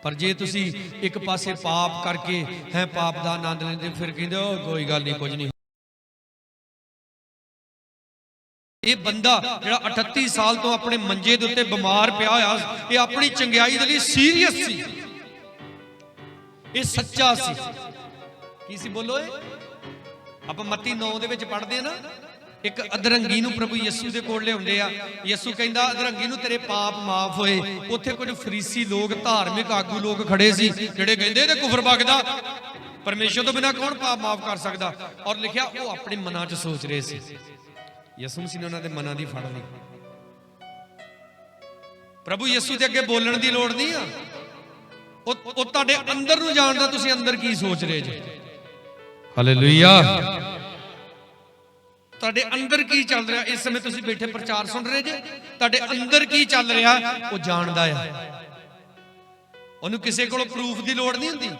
ਪਰ ਜੇ ਤੁਸੀਂ ਇੱਕ ਪਾਸੇ ਪਾਪ ਕਰਕੇ ਹੈ ਪਾਪ ਦਾ ਆਨੰਦ ਲੈਂਦੇ, ਫਿਰ ਕਹਿੰਦੇ ਹੋ ਕੋਈ ਗੱਲ ਨਹੀਂ, ਕੁਝ ਨਹੀਂ। ਇਹ ਬੰਦਾ ਜਿਹੜਾ 38 ਸਾਲ ਤੋਂ ਆਪਣੇ ਮੰਜੇ ਦੇ ਉੱਤੇ ਬਿਮਾਰ ਪਿਆ ਹੋਇਆ, ਇਹ ਆਪਣੀ ਚੰਗਿਆਈ ਦੇ ਲਈ ਸੀਰੀਅਸ ਸੀ, ਇਹ ਸੱਚਾ ਸੀ। ਕੀ ਸੀ? ਬੋਲੋ। ਆਪਾਂ ਮੱਤੀ 9 ਦੇ ਵਿੱਚ ਪੜ੍ਹਦੇ ਆ ਨਾ, ਇੱਕ ਅਧਰੰਗੀ ਨੂੰ ਪ੍ਰਭੂ ਯਿਸੂ ਦੇ ਕੋਲ ਲਿਆਉਂਦੇ ਆ। ਯਿਸੂ ਕਹਿੰਦਾ ਅਧਰੰਗੀ ਨੂੰ ਤੇਰੇ ਪਾਪ ਮਾਫ ਹੋਏ। ਉੱਥੇ ਕੁਝ ਫਰੀਸੀ ਲੋਕ, ਧਾਰਮਿਕ ਆਗੂ ਲੋਕ ਖੜੇ ਸੀ ਜਿਹੜੇ ਕਹਿੰਦੇ ਇਹਦੇ ਕੁਫਰ ਬਕਦਾ, ਪਰਮੇਸ਼ਰ ਤੋਂ ਬਿਨਾਂ ਕੌਣ ਪਾਪ ਮਾਫ ਕਰ ਸਕਦਾ। ਔਰ ਲਿਖਿਆ ਉਹ ਆਪਣੇ ਮਨਾਂ 'ਚ ਸੋਚ ਰਹੇ ਸੀ। ਯਿਸੂ ਮਸੀਹ ਨੇ ਉਹਨਾਂ ਦੇ ਮਨਾਂ ਦੀ ਫੜ ਲਈ। ਪ੍ਰਭੂ ਯਿਸੂ ਦੇ ਅੱਗੇ ਬੋਲਣ ਦੀ ਲੋੜ ਨਹੀਂ ਆ, ਉਹ ਤੁਹਾਡੇ ਅੰਦਰ ਨੂੰ ਜਾਣਦਾ ਤੁਸੀਂ ਅੰਦਰ ਕੀ ਸੋਚ ਰਹੇ ਜੀ। ਹਾਲੇਲੂਇਆ। ਤੁਹਾਡੇ ਅੰਦਰ ਕੀ ਚੱਲ ਰਿਹਾ ਇਸ ਸਮੇਂ ਤੁਸੀਂ ਬੈਠੇ ਪ੍ਰਚਾਰ ਸੁਣ ਰਹੇ ਜੇ, ਤੁਹਾਡੇ ਅੰਦਰ ਕੀ ਚੱਲ ਰਿਹਾ ਉਹ ਜਾਣਦਾ ਆ। ਉਹਨੂੰ ਕਿਸੇ ਕੋਲੋਂ ਪ੍ਰੂਫ ਦੀ ਲੋੜ ਨਹੀਂ ਹੁੰਦੀ।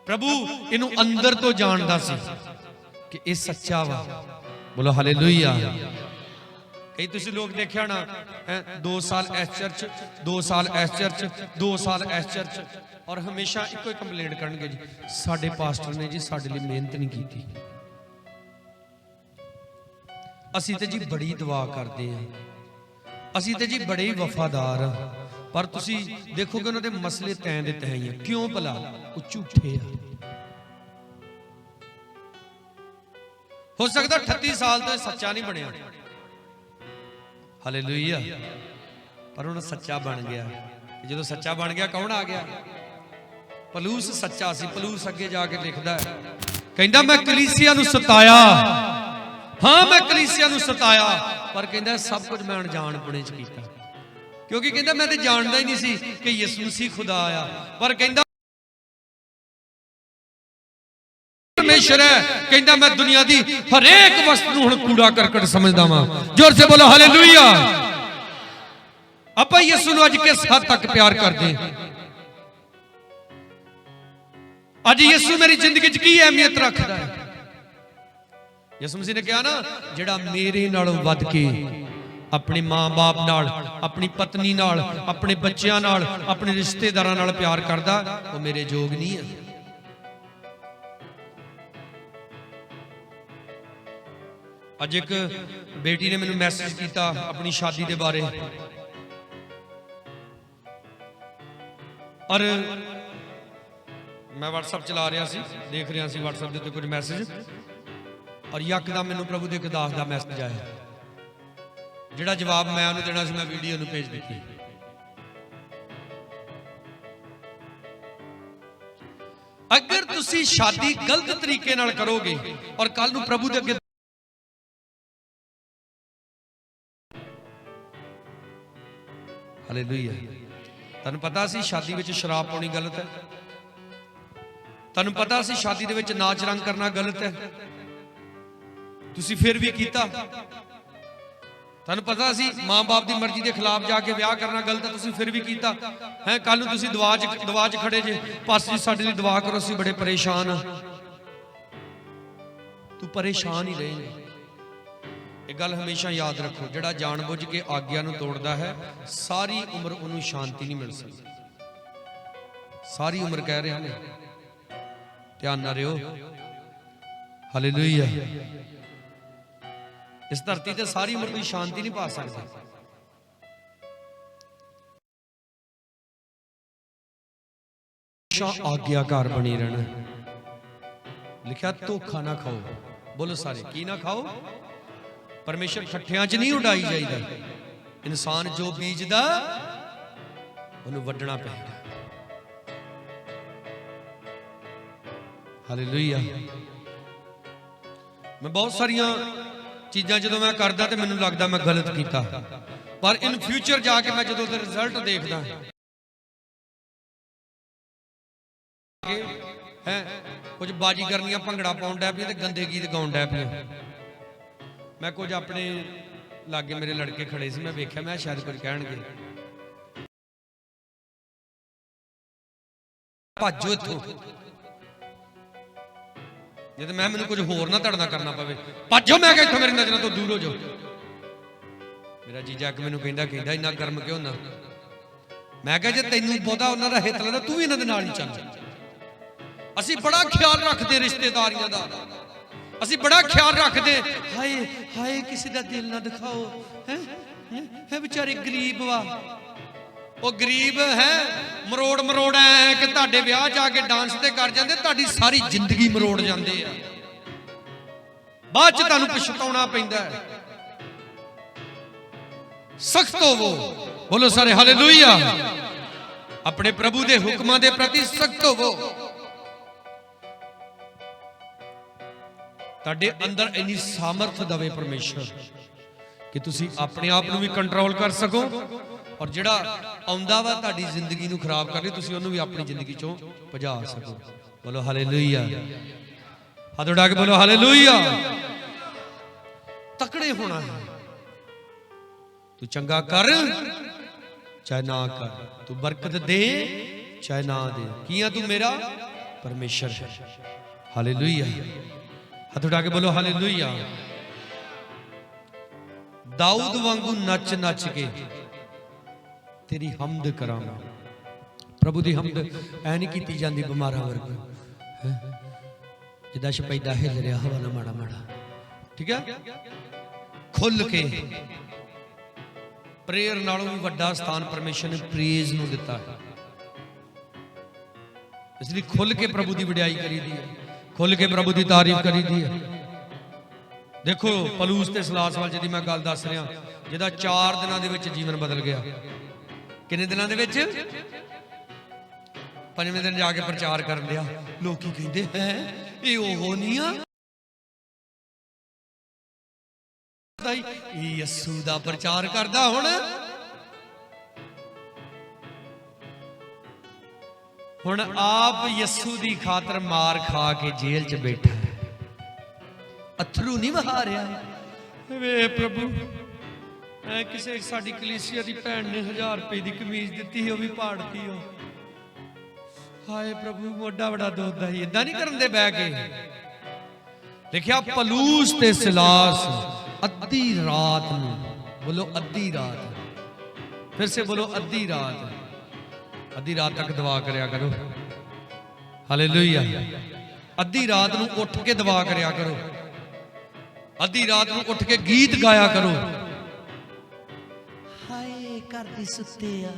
ਪ੍ਰਭੂ ਇਹਨੂੰ ਅੰਦਰ ਤੋਂ ਜਾਣਦਾ ਸੀ ਕਿ ਇਹ ਸੱਚਾ ਵਾ। ਬੋਲੋ ਹਾਲੇਲੂਇਆ। ਕਈ ਤੁਸੀਂ ਲੋਕ ਦੇਖਿਆ ਨਾ 2 ਸਾਲ ਇਸ ਚਰਚ, 2 ਸਾਲ ਇਸ ਚਰਚ, 2 ਸਾਲ ਇਸ ਚਰਚ, ਔਰ ਹਮੇਸ਼ਾ ਇੱਕੋ ਹੀ ਕੰਪਲੇਂਟ ਕਰਨਗੇ ਜੀ ਸਾਡੇ ਪਾਸਟਰ ਨੇ ਜੀ ਸਾਡੇ ਲਈ ਮਿਹਨਤ ਨਹੀਂ ਕੀਤੀ। ਅਸੀਂ ਤੇ ਜੀ ਬੜੀ ਦੁਆ ਕਰਦੇ ਹਾਂ, ਅਸੀਂ ਤੇ ਜੀ ਬੜੇ ਹੀ ਵਫਾਦਾਰ ਹਾਂ, ਪਰ ਤੁਸੀਂ ਦੇਖੋਗੇ ਉਹਨਾਂ ਦੇ ਮਸਲੇ ਤੈਂ ਦੇ ਤੈਂ ਹੀ ਆ। ਕਿਉਂ ਭਲਾ? ਉਹ ਝੂਠੇ ਆ। ਹੋ ਸਕਦਾ 38 ਸਾਲ ਤੋਂ ਸੱਚਾ ਨਹੀਂ ਬਣਿਆ, ਹਾਲੇਲੂਇਆ, ਪਰ ਹੁਣ ਸੱਚਾ ਬਣ ਗਿਆ। ਜਦੋਂ ਸੱਚਾ ਬਣ ਗਿਆ ਕੌਣ ਆ ਗਿਆ? ਪਲੂਸ ਸੱਚਾ ਸੀ। ਪਲੂਸ ਅੱਗੇ ਜਾ ਕੇ ਲਿਖਦਾ ਹੈ, ਕਹਿੰਦਾ ਮੈਂ ਕਲੀਸਿਆ ਨੂੰ ਸਤਾਇਆ, ਹਾਂ ਮੈਂ ਕਲੀਸਿਆ ਨੂੰ ਸਤਾਇਆ, ਪਰ ਕਹਿੰਦਾ ਸਭ ਕੁਝ ਮੈਂ ਅਣਜਾਣਪੁਣੇ ਚ ਕੀਤਾ। ਕਿਉਂਕਿ ਕਹਿੰਦਾ ਮੈਂ ਤੇ ਜਾਣਦਾ ਹੀ ਨਹੀਂ ਸੀ ਕਿ ਯਿਸੂ ਮਸੀਹ ਖੁਦਾ ਆਇਆ, ਪਰ ਕਹਿੰਦਾ ਪਰਮੇਸ਼ਰ ਹੈ। ਕਹਿੰਦਾ ਮੈਂ ਦੁਨੀਆ ਦੀ ਹਰੇਕ ਵਸਤੂ ਨੂੰ ਹੁਣ ਕੂੜਾ ਕਰਕਟ ਸਮਝਦਾ ਵਾਂ। ਜ਼ੋਰ ਸੇ ਬੋਲੋ ਹਾਲੇਲੂਇਆ। ਆਪਾਂ ਯਿਸੂ ਨੂੰ ਅੱਜ ਕਿਸ ਹੱਦ ਤੱਕ ਪਿਆਰ ਕਰਦੇ ਹਾਂ? ਅੱਜ ਯਿਸੂ ਮੇਰੀ ਜ਼ਿੰਦਗੀ 'ਚ ਕੀ ਅਹਿਮੀਅਤ ਰੱਖਦਾ ਹੈ? ਯਿਸੂ ਮਸੀਹ ਨੇ ਕਿਹਾ ਨਾ, ਜਿਹੜਾ ਮੇਰੇ ਨਾਲੋਂ ਵੱਧ ਕੇ ਆਪਣੇ ਮਾਂ-ਬਾਪ ਨਾਲ, ਆਪਣੀ ਪਤਨੀ ਨਾਲ, ਆਪਣੇ ਬੱਚਿਆਂ ਨਾਲ, ਆਪਣੇ ਰਿਸ਼ਤੇਦਾਰਾਂ ਨਾਲ ਪਿਆਰ ਕਰਦਾ ਉਹ ਮੇਰੇ ਯੋਗ ਨਹੀਂ ਹੈ। ਅੱਜ ਇੱਕ ਬੇਟੀ ਨੇ ਮੈਨੂੰ ਮੈਸੇਜ ਕੀਤਾ ਆਪਣੀ ਸ਼ਾਦੀ ਦੇ ਬਾਰੇ, ਔਰ ਮੈਂ WhatsApp ਚਲਾ ਰਿਹਾ ਸੀ, ਦੇਖ ਰਿਹਾ ਸੀ WhatsApp ਦੇ ਉੱਤੇ ਕੁਝ ਮੈਸੇਜ, ਔਰ ਯਕਦਮ ਮੈਨੂੰ ਪ੍ਰਭੂ ਦੇ ਦਾਸ ਦਾ ਮੈਸੇਜ ਆਇਆ। ਜਿਹੜਾ ਜਵਾਬ ਮੈਂ ਉਹਨੂੰ ਦੇਣਾ ਸੀ ਮੈਂ ਵੀਡੀਓ ਨੂੰ ਭੇਜ ਦਿੱਤੀ। ਅਗਰ ਤੁਸੀਂ ਸ਼ਾਦੀ ਗਲਤ ਤਰੀਕੇ ਨਾਲ ਕਰੋਗੇ ਔਰ ਕੱਲ ਨੂੰ ਪ੍ਰਭੂ ਦੇ ਅੱਗੇ ਹਾਲੇਲੂਇਆ। ਤੁਹਾਨੂੰ ਪਤਾ ਸੀ ਸ਼ਾਦੀ ਵਿੱਚ ਸ਼ਰਾਬ ਪਾਉਣੀ ਗਲਤ ਹੈ? ਤੁਹਾਨੂੰ ਪਤਾ ਸੀ ਸ਼ਾਦੀ ਦੇ ਵਿੱਚ ਨਾਚ ਰੰਗ ਕਰਨਾ ਗਲਤ ਹੈ? ਤੁਸੀਂ ਫਿਰ ਵੀ ਕੀਤਾ। ਤੁਹਾਨੂੰ ਪਤਾ ਸੀ ਮਾਂ-ਬਾਪ ਦੀ ਮਰਜ਼ੀ ਦੇ ਖਿਲਾਫ ਜਾ ਕੇ ਵਿਆਹ ਕਰਨਾ ਗਲਤ ਹੈ, ਤੁਸੀਂ ਫਿਰ ਵੀ ਕੀਤਾ ਹੈ। ਕੱਲ ਨੂੰ ਤੁਸੀਂ ਦੁਆ 'ਚ ਖੜੇ ਜੇ, ਪਾਸਟਰ ਜੀ ਸਾਡੇ ਲਈ ਦੁਆ ਕਰੋ, ਅਸੀਂ ਬੜੇ ਪਰੇਸ਼ਾਨ ਹਾਂ। ਤੂੰ ਪਰੇਸ਼ਾਨ ਹੀ ਰਹੇਂਗੇ। ਇਹ ਗੱਲ ਹਮੇਸ਼ਾ ਯਾਦ ਰੱਖੋ, ਜਿਹੜਾ ਜਾਣਬੁੱਝ ਕੇ ਆਗਿਆ ਨੂੰ ਤੋੜਦਾ ਹੈ ਸਾਰੀ ਉਮਰ ਉਹਨੂੰ ਸ਼ਾਂਤੀ ਨਹੀਂ ਮਿਲ ਸਕਦੀ। ਸਾਰੀ ਉਮਰ ਕਹਿ ਰਿਹਾ ਨੇ, ਧਿਆਨ ਨਾਲ ਰਿਓ। ਹਾਲੇਲੂਇਆ। ਇਸ ਧਰਤੀ ਤੇ ਸਾਰੀ ਉਮਰ ਕੋਈ ਸ਼ਾਂਤੀ ਨਹੀਂ ਪਾ ਸਕਦਾ। ਹਮੇਸ਼ਾ ਆਗਿਆਕਾਰ ਬਣੀ ਰਹਿਣਾ। ਲਿਖਿਆ ਧੋਖਾ ਨਾ ਖਾਓ। ਬੋਲੋ ਸਾਰੇ, ਕੀ ਨਾ ਖਾਓ? ਪਰਮੇਸ਼ਰ ਠੱਠਿਆਂ 'ਚ ਨਹੀਂ ਉਡਾਈ ਜਾਈਦਾ। ਇਨਸਾਨ ਜੋ ਬੀਜਦਾ ਉਹਨੂੰ ਵੱਢਣਾ ਪਏਗਾ। ਹਾਲੇਲੂਇਆ। ਮੈਂ ਬਹੁਤ ਸਾਰੀਆਂ ਚੀਜ਼ਾਂ ਜਦੋਂ ਮੈਂ ਕਰਦਾ ਤੇ ਮੈਨੂੰ ਲੱਗਦਾ ਮੈਂ ਗਲਤ ਕੀਤਾ, ਪਰ ਇਨ ਫਿਊਚਰ ਜਾ ਕੇ ਮੈਂ ਜਦੋਂ ਉਹਦਾ ਰਿਜ਼ਲਟ ਦੇਖਦਾ ਹੈ, ਕੁਝ ਬਾਜੀ ਕਰਨੀਆਂ, ਭੰਗੜਾ ਪਾਉਣ ਡੈ ਪਈਆਂ ਤੇ ਗੰਦੇ ਗੀਤ ਗਾਉਣ ਡੈ ਪਈਆਂ। ਮੈਂ ਕੁਝ ਆਪਣੇ ਲਾਗੇ ਮੇਰੇ ਲੜਕੇ ਖੜੇ ਸੀ, ਮੈਂ ਵੇਖਿਆ, ਮੈਂ ਸ਼ਾਇਦ ਕੁਝ ਕਹਿਣਗੇ, ਭੱਜੋ ਇੱਥੋਂ। ਜਦ ਮੈਨੂੰ ਕੁਝ ਹੋਰ ਨਾ ਤੁਹਾਡੇ ਨਾਲ ਕਰਨਾ ਪਵੇ, ਭੱਜੋ। ਮੈਂ ਕਿਹਾ ਇੱਥੋਂ ਮੇਰੀ ਨਜ਼ਰਾਂ ਤੋਂ ਦੂਰ ਹੋ ਜਾਓ। ਮੇਰਾ ਜੀਜਾ ਕਿ ਮੈਨੂੰ ਕਹਿੰਦਾ ਇੰਨਾ ਗਰਮ ਕਿਉਂ ਨਾ? ਮੈਂ ਕਿਹਾ ਜੇ ਤੈਨੂੰ ਬਹੁਤਾ ਉਹਨਾਂ ਦਾ ਹਿੱਤ ਲੱਗਦਾ ਤੂੰ ਵੀ ਇਹਨਾਂ ਦੇ ਨਾਲ ਹੀ ਚੱਲ। ਅਸੀਂ ਬੜਾ ਖਿਆਲ ਰੱਖਦੇ ਰਿਸ਼ਤੇਦਾਰੀਆਂ ਦਾ, ਅਸੀਂ ਬੜਾ ਖਿਆਲ ਰੱਖਦੇ। ਹਾਏ ਹਾਏ ਕਿਸੇ ਦਾ ਦਿਲ ਨਾ ਦਿਖਾਓ, ਹੈ ਵਿਚਾਰੇ ਗਰੀਬ ਵਾ। ਉਹ ਗਰੀਬ ਹੈ ਮਰੋੜ ਐ ਕਿ ਤੁਹਾਡੇ ਵਿਆਹ ਜਾ ਕੇ ਡਾਂਸ ਤੇ ਕਰ ਜਾਂਦੇ, ਤੁਹਾਡੀ ਸਾਰੀ ਜ਼ਿੰਦਗੀ ਮਰੋੜ ਜਾਂਦੇ ਆ। बाद च तुहानूं पछताउणा पैंदा है। सख्त होवो, बोलो सारे हालेलुया। अपने प्रभु के हुक्मां दे प्रति सख्त होवो। तुहाडे अंदर इन्नी सामर्थ दवे परमेश्वर कि तुसी अपने आप नूं भी कंट्रोल कर सको, और जिहड़ा आउंदा वा तुहाडी जिंदगी नूं खराब कर ले तुसी ओनूं भी अपनी जिंदगी चों भजा सको। बोलो हालेलुया। हाथ उठा के बोलो हालेलुया। तकड़े होना है। तू चंगा कर चाहे ना कर, तू बरकत दे चाहे ना दे, किया तू मेरा परमेश्वर है। हालेलुया। हाथ उठा के बोलो हालेलुया। दाऊद वांगू नच नच के तेरी हमद करांगा। प्रभु दी हमद ऐ नहीं कीती जांदी बिमारां वर्ग, जिदा शपैदा हिल रहा हवा ना माड़ा माड़ा, ठीक है। खुल के प्रेयर नालों भी वड्डा स्थान परमेश्वर ने प्रेज नूं दिता है, इसलिए खुल के प्रभु की वडियाई करी दी है, खुल के प्रभु की तारीफ करी दी है। देखो पलूस ते सलास वाल जी मैं गल दस रहा, जिहदा 4 दिनों दे विच जीवन बदल गया। किन्ने दिनों दे विच? 5वें दिन जाके प्रचार कर लिया। लोग कहते हैं ये ओहो नहीं आ, यस्सू दा प्रचार करदा। हुण आप यस्सू दी खातर मार खा के जेल च बैठा है, अथरू नहीं वहा रहा। वे प्रभु किसी साडी कलीसिया दी भैन ने 1000 रुपए की कमीज दी, वह भी पाड़ती हो। हाय प्रभु मोडा बड़ा दुखदा ही, इदां नहीं करन दे बह के। लिखिया पलूस ते सिलास अद्धी रात नूं, बोलो अद्धी रात, फिर से बोलो अद्धी रात, अद्धी रात तक दुआ करया करो। हालेलुया। अद्धी रात नूं उठ के दुआ करया करो, अद्धी रात नूं उठ के गीत गाया करो। हाय घर दी सुत्ते आ,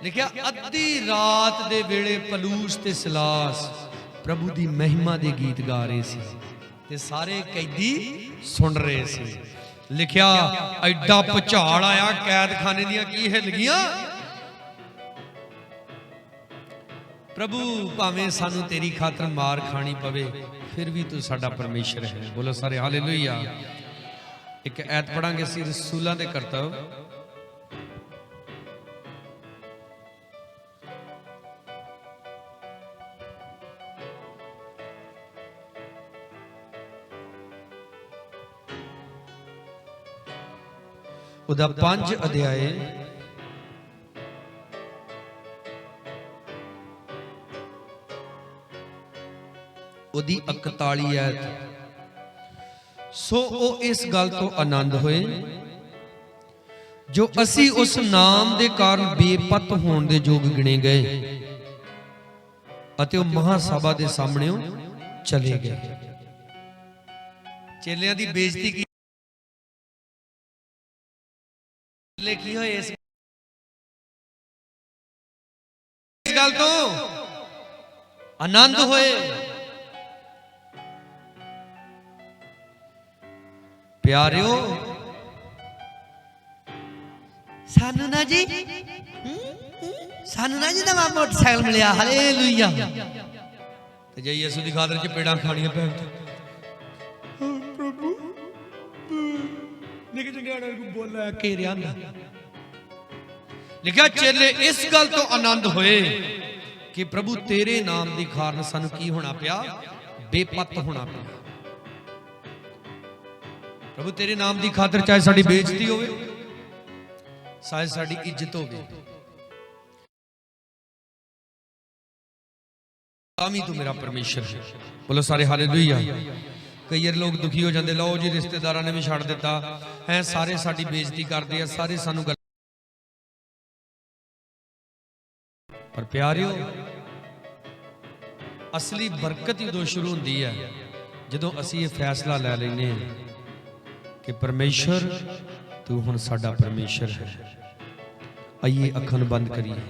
लिखिया अद्धी रात दे वेले पलूस ते सिलास प्रभु दी महिमा दे गीत गा रहे सी ते सारे कैदी सुन रहे सी। लिखिया एडा भुचाल आया, कैद खाने दियां की हिल गईयां। प्रभु भावें सानू तेरी खातर मार खानी पवे, फिर भी तू साडा परमेश्वर है। बोलो सारे हालेलुया। एक ऐत पढ़ांगे सी रसूलां दे करतब, उदा 5 अध्याय उदी 41 आयत। सो ओ इस गल तो आनंद होए जो असी उस नाम दे कारण बेपत होने दे जोग गिने गए अते ओ महासभा दे सामने चले गए। चेलियां दी बेइज्जती की की होए इस गल तो आनंद होए। प्यारियो सानू ना जी नवा मोटरसाइकिल मिलिया। हालेलुया। ते जे यीशु दी खातर चपेड़ां खाणियां पैण प्रभु निके जंडियाड़े को बोला घेरिया। लिखा चेले इस गल तो आनंद होए कि प्रभु तेरे नाम दी खातर सानू की होना पिया, बेपत होना पिया। प्रभु तेरे नाम दी खातर चाहे साडी बेइज्जती होवे, चाहे साडी इज्जत होवे, तामी तू मेरा परमेश्वर है। बोलो सारे हालेलुया। कई बार लोग दुखी हो जाते, लो जी रिश्तेदारां ने भी छड़ दिता है, सारे साडी बेइज्जती करते हैं, सारे सानू गल। पर प्यारियो असली बरकत उदों शुरू होती है जदों असी ये फैसला लै लैने कि परमेश्वर तू हुण साडा परमेश्वर है। आइए अखां बंद करिए।